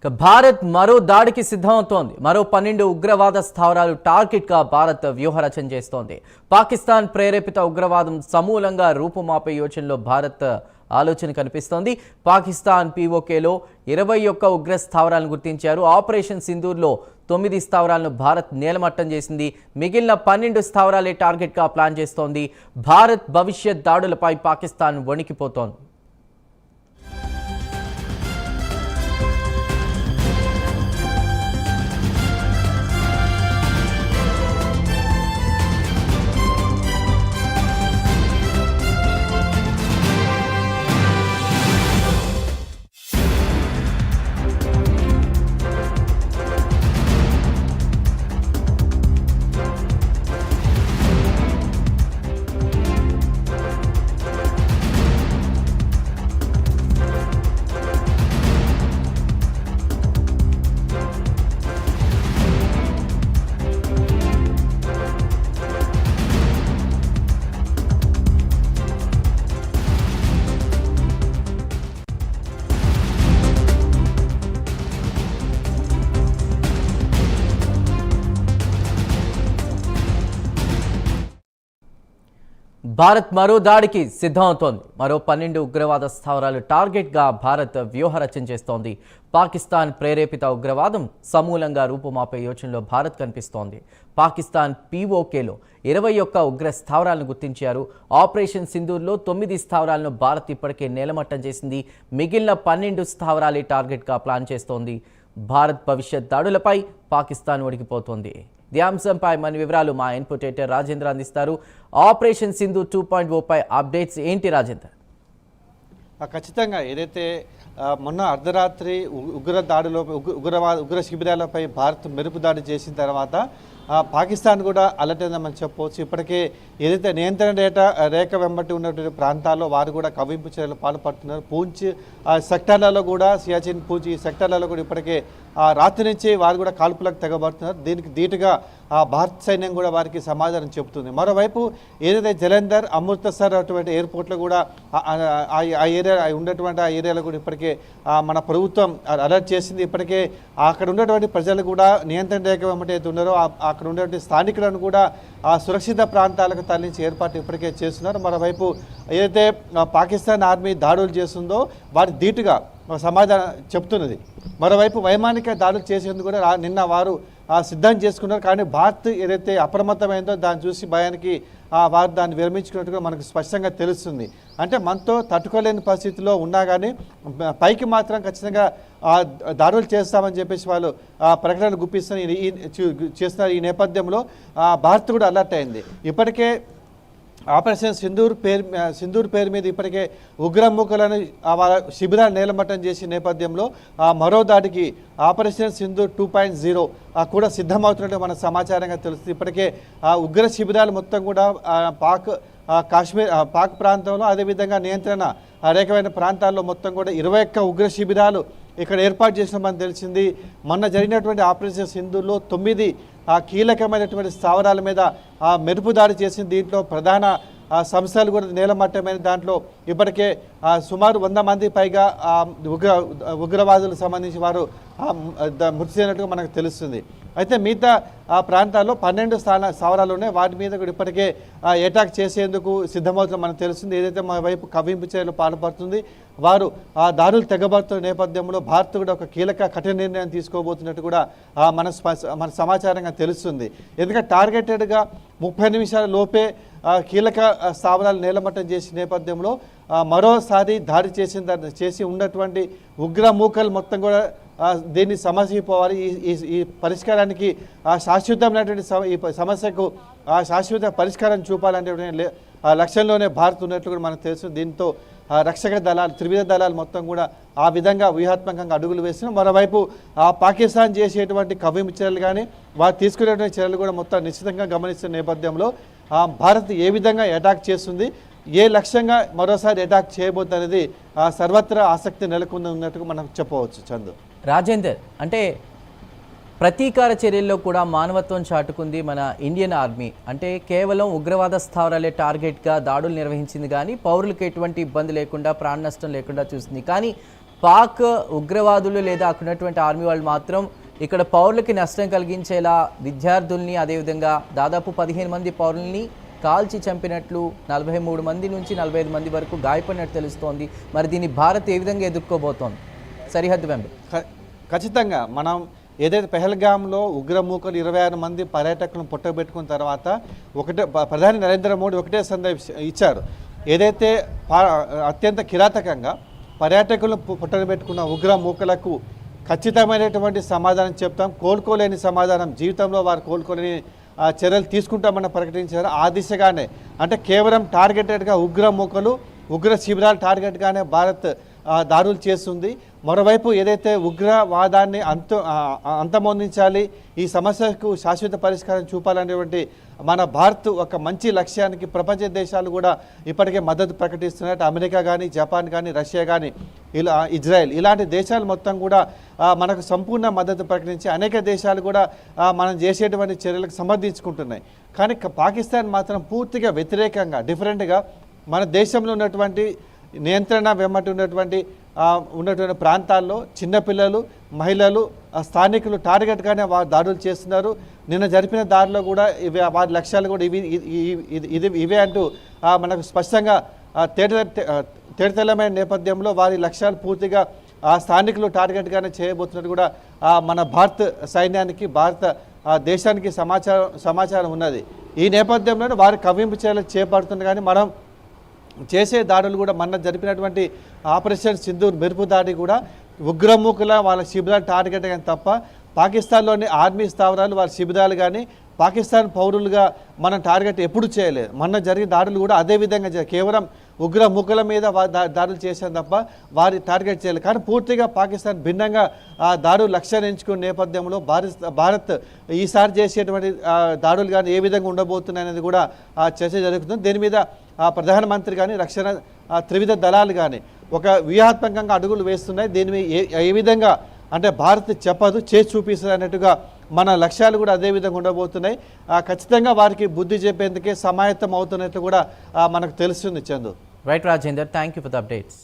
భారత్ మరో దాడికి సిద్ధమవుతోంది. మరో 12 ఉగ్రవాద స్థావరాలు టార్గెట్గా భారత్ వ్యూహరచన చేస్తోంది. పాకిస్తాన్ ప్రేరేపిత ఉగ్రవాదం సమూలంగా రూపుమాపే యోచనలో భారత్ ఆలోచన కనిపిస్తోంది. పాకిస్తాన్ పీఓకేలో 21 ఉగ్ర స్థావరాలను గుర్తించారు. ఆపరేషన్ సింధూర్లో 9 స్థావరాలను భారత్ నేలమట్టం చేసింది. మిగిలిన 12 స్థావరాలే టార్గెట్గా ప్లాన్ చేస్తోంది. భారత్ భవిష్యత్ దాడులపై పాకిస్తాన్ వణికిపోతోంది. భారత్ మరో దాడికి సిద్ధమవుతోంది. మరో 12 ఉగ్రవాద స్థావరాలు టార్గెట్గా భారత్ వ్యూహరచన చేస్తోంది. పాకిస్తాన్ ప్రేరేపిత ఉగ్రవాదం సమూలంగా రూపుమాపే యోచనలో భారత్ కనిపిస్తోంది. పాకిస్తాన్ పీఓకేలో 21 ఉగ్ర స్థావరాలను గుర్తించారు. ఆపరేషన్ సింధూర్లో 9 స్థావరాలను భారత్ ఇప్పటికే నేలమట్టం చేసింది. మిగిలిన 12 స్థావరాలే టార్గెట్గా ప్లాన్ చేస్తోంది. భారత్ భవిష్యత్ దాడులపై పాకిస్తాన్ ఒడిగిపోతోంది. ఈ అంశంపై మన వివరాలు మా ఇన్పుట్ ఎడిటర్ రాజేంద్ర అందిస్తారు. ఆపరేషన్ సింధు 2.0 పై అప్డేట్స్ ఏంటి రాజేంద్ర? ఖచ్చితంగా ఏదైతే మొన్న అర్ధరాత్రి ఉగ్ర శిబిరాలపై భారత్ మెరుపు దాడి చేసిన తర్వాత పాకిస్తాన్ కూడా అలర్ట్ అయిందని చెప్పవచ్చు. ఇప్పటికే ఏదైతే నియంత్రణ రేఖ వెంబటి ఉన్నటువంటి ప్రాంతాల్లో వారు కూడా కవ్వింపు చర్యలు పాల్పడుతున్నారు. పూంచ్ సెక్టార్లలో కూడా సియాచిన్ పూంచ్ ఈ సెక్టార్లలో కూడా ఇప్పటికే రాత్రి నుంచి వారు కూడా కాల్పులకు తెగబడుతున్నారు. దీనికి ధీటుగా భారత సైన్యం కూడా వారికి సమాధానం చెబుతుంది. మరోవైపు ఏదైతే జలంధర్, అమృత్సర్ అటువంటి ఎయిర్పోర్ట్లో కూడా ఆ ఏరియా ఉన్నటువంటి ఆ ఏరియాలో కూడా ఇప్పటికే మన ప్రభుత్వం అలర్ట్ చేసింది. ఇప్పటికే అక్కడ ఉన్నటువంటి ప్రజలు కూడా నియంత్రణ రేఖ వెంబటి అయితే ఉన్నారో అక్కడ ఉన్నటువంటి స్థానికులను కూడా సురక్షిత ప్రాంతాలకు తరలించి ఏర్పాటు ఇప్పటికే చేస్తున్నారు. మరోవైపు ఏదైతే పాకిస్తాన్ ఆర్మీ దాడులు చేస్తుందో వారి ధీటుగా సమాధానం చెప్తున్నది. మరోవైపు వైమానిక దాడులు చేసేందుకు కూడా నిన్న వారు సిద్ధం చేసుకున్నారు. కానీ భారత్ ఏదైతే అప్రమత్తమైందో దాన్ని చూసి భయానికి వారు దాన్ని విరమించుకున్నట్టుగా మనకు స్పష్టంగా తెలుస్తుంది. అంటే మనతో తట్టుకోలేని పరిస్థితిలో ఉన్నా కానీ పైకి మాత్రం ఖచ్చితంగా దాడులు చేస్తామని చెప్పేసి వాళ్ళు ప్రకటనలు చేస్తున్నారు. ఈ నేపథ్యంలో భారత్ కూడా అలర్ట్ అయింది. ఇప్పటికే ఆపరేషన్ సింధూర్ పేరు మీద ఇప్పటికే ఉగ్రముఖులను శిబిరాలు నేలమట్టం చేసే నేపథ్యంలో మరో దాడికి ఆపరేషన్ సింధూర్ 2.0 కూడా సిద్ధమవుతున్నట్టు మన సమాచారంగా తెలుస్తుంది. ఇప్పటికే ఉగ్ర శిబిరాలు మొత్తం కూడా పాక్ ప్రాంతంలో అదేవిధంగా నియంత్రణ రేఖమైన ప్రాంతాల్లో మొత్తం కూడా 21 ఉగ్ర శిబిరాలు ఇక్కడ ఏర్పాటు చేసినామని తెలిసింది. మొన్న జరిగినటువంటి ఆపరేషన్ సింధూర్లో 9 కీలకమైనటువంటి స్థావరాల మీద మెరుపు దాడి చేసింది. దీంట్లో ప్రధాన సంస్థలు కూడా నేలమట్టమైన దాంట్లో ఇప్పటికే సుమారు 100 మంది పైగా ఉగ్రవాదులకు సంబంధించి వారు మృతి చెందినట్టుగా మనకు తెలుస్తుంది. అయితే మిగతా ప్రాంతాల్లో 12 స్థావరాలు ఉన్నాయి. వాటి మీద కూడా ఇప్పటికే అటాక్ చేసేందుకు సిద్ధమవుతుందో మనకు తెలుస్తుంది. ఏదైతే మా వైపు కవ్వింపు చర్యలు పాల్పడుతుంది వారు దాడులు తెగబడుతున్న నేపథ్యంలో భారత్ కూడా ఒక కఠిన నిర్ణయం తీసుకోబోతున్నట్టు కూడా మన సమాచారంగా తెలుస్తుంది. ఎందుకంటే టార్గెటెడ్గా 30 నిమిషాల లోపే కీలక స్థావరాలు నేలమట్టం చేసే నేపథ్యంలో మరోసారి దాడి చేసి ఉన్నటువంటి ఉగ్రమూకలు మొత్తం కూడా దీన్ని సమస్యపోవాలి. ఈ పరిష్కారానికి శాశ్వతమైనటువంటి ఈ సమస్యకు శాశ్వత పరిష్కారం చూపాలనే లక్ష్యంలోనే భారత్ ఉన్నట్లు కూడా మనకు తెలుసు. దీంతో రక్షక దళాలు, త్రివిధ దళాలు మొత్తం కూడా ఆ విధంగా వ్యూహాత్మకంగా అడుగులు వేస్తున్నాం. మరోవైపు పాకిస్తాన్ చేసేటువంటి కవ్వింపు చర్యలు కానీ వారు తీసుకునేటువంటి చర్యలు కూడా మొత్తం నిశ్చితంగా గమనిస్తున్న నేపథ్యంలో భారత్ ఏ విధంగా అటాక్ చేస్తుంది, ఏ లక్ష్యంగా మరోసారి అటాక్ చేయబోతున్నది సర్వత్రా ఆసక్తి నెలకొని ఉన్నట్టుగా మనం చెప్పవచ్చు. చందు, రాజేందర్, అంటే ప్రతీకార చర్యల్లో కూడా మానవత్వం చాటుకుంది మన ఇండియన్ ఆర్మీ. అంటే కేవలం ఉగ్రవాద స్థావరాలే టార్గెట్గా దాడులు నిర్వహించింది, కానీ పౌరులకు ఎటువంటి ఇబ్బంది లేకుండా, ప్రాణ నష్టం లేకుండా చూసింది. కానీ పాక్ ఉగ్రవాదులు లేదా అక్కడ ఉన్నటువంటి ఆర్మీ వాళ్ళు మాత్రం ఇక్కడ పౌరులకి నష్టం కలిగించేలా విద్యార్థుల్ని అదేవిధంగా దాదాపు 15 మంది పౌరుల్ని కాల్చి చంపినట్లు 43 మంది నుంచి 45 మంది వరకు గాయపడినట్టు తెలుస్తోంది. మరి దీన్ని భారత్ ఏ విధంగా ఎదుర్కోబోతోంది సరిహద్దు వెంబడి? ఖచ్చితంగా మనం ఏదైతే పెహల్గాంలో ఉగ్రమూకలు 26 మంది పర్యాటకులను పుట్టబెట్టుకున్న తర్వాత ప్రధాని నరేంద్ర మోడీ ఒకటే సందేశం ఇచ్చారు. ఏదైతే అత్యంత కిరాతకంగా పర్యాటకులను పుట్టబెట్టుకున్న ఉగ్రమూకలకు ఖచ్చితమైనటువంటి సమాధానం చెప్తాం, కోలుకోలేని సమాధానం, జీవితంలో వారు కోలుకోలేని చర్యలు తీసుకుంటామని ప్రకటించారు. ఆ దిశగానే అంటే కేవలం టార్గెటెడ్గా ఉగ్రమూకలు ఉగ్ర శిబిరాలు టార్గెట్గానే భారత్ దాడులు చేస్తుంది. మరోవైపు ఏదైతే ఉగ్రవాదాన్ని అంతమొందించాలి, ఈ సమస్యకు శాశ్వత పరిష్కారం చూపాలనేటువంటి మన భారత్ ఒక మంచి లక్ష్యానికి ప్రపంచ దేశాలు కూడా ఇప్పటికే మద్దతు ప్రకటిస్తున్నాయి. అమెరికా కానీ, జపాన్ కానీ, రష్యా కానీ, ఇజ్రాయెల్ ఇలాంటి దేశాలు మొత్తం కూడా మనకు సంపూర్ణ మద్దతు ప్రకటించి అనేక దేశాలు కూడా మనం చేసేటువంటి చర్యలకు సమర్థించుకుంటున్నాయి. కానీ పాకిస్తాన్ మాత్రం పూర్తిగా వ్యతిరేకంగా డిఫరెంట్గా మన దేశంలో ఉన్నటువంటి నియంత్రణ వెంబడి ఉన్నటువంటి ప్రాంతాల్లో చిన్నపిల్లలు, మహిళలు, స్థానికులు టార్గెట్గానే వారు దాడులు చేస్తున్నారు. నిన్న జరిపిన దాడిలో కూడా వారి లక్ష్యాలు కూడా ఇవే అంటూ మనకు స్పష్టంగా తేటతెల్లమైన నేపథ్యంలో వారి లక్ష్యాలు పూర్తిగా స్థానికులు టార్గెట్గానే చేయబోతున్నట్టు కూడా మన భారత సైన్యానికి, భారత దేశానికి సమాచారం ఉన్నది. ఈ నేపథ్యంలో వారి కవ్వింపు చర్యలు చేపడుతుంది. కానీ మనం చేసే దాడులు కూడా మొన్న జరిపినటువంటి ఆపరేషన్ సింధూర్ మెరుపు దాడి కూడా ఉగ్రమూకుల వాళ్ళ శిబిరాలు టార్గెట్ కానీ తప్ప పాకిస్తాన్లోని ఆర్మీ స్థావరాలు వాళ్ళ శిబిరాలు కానీ పాకిస్తాన్ పౌరులుగా మనం టార్గెట్ ఎప్పుడు చేయలేదు. మొన్న జరిగిన దాడులు కూడా అదే విధంగా కేవలం ఉగ్రమూకల మీద దాడులు చేశాను తప్ప వారి టార్గెట్ చేయలేదు. కానీ పూర్తిగా పాకిస్తాన్ భిన్నంగా దాడులు లక్ష్యాన్ని ఎంచుకున్న నేపథ్యంలో భారత్ ఈసారి చేసేటువంటి దాడులు కానీ ఏ విధంగా ఉండబోతున్నాయి అనేది కూడా చర్చ జరుగుతుంది. దీని మీద ప్రధానమంత్రి కానీ, రక్షణ త్రివిధ దళాలు కానీ ఒక వ్యూహాత్మకంగా అడుగులు వేస్తున్నాయి. దీని మీద ఏ విధంగా అంటే భారత్ చెప్పదు, చేసి చూపిస్తుంది అన్నట్టుగా మన లక్ష్యాలు కూడా అదే విధంగా ఉండబోతున్నాయి. ఖచ్చితంగా వారికి బుద్ధి చెప్పేందుకే సమాయత్తం అవుతున్నట్లు కూడా మనకు తెలుస్తుంది. Chandu. Right Rajender, thank you for the updates.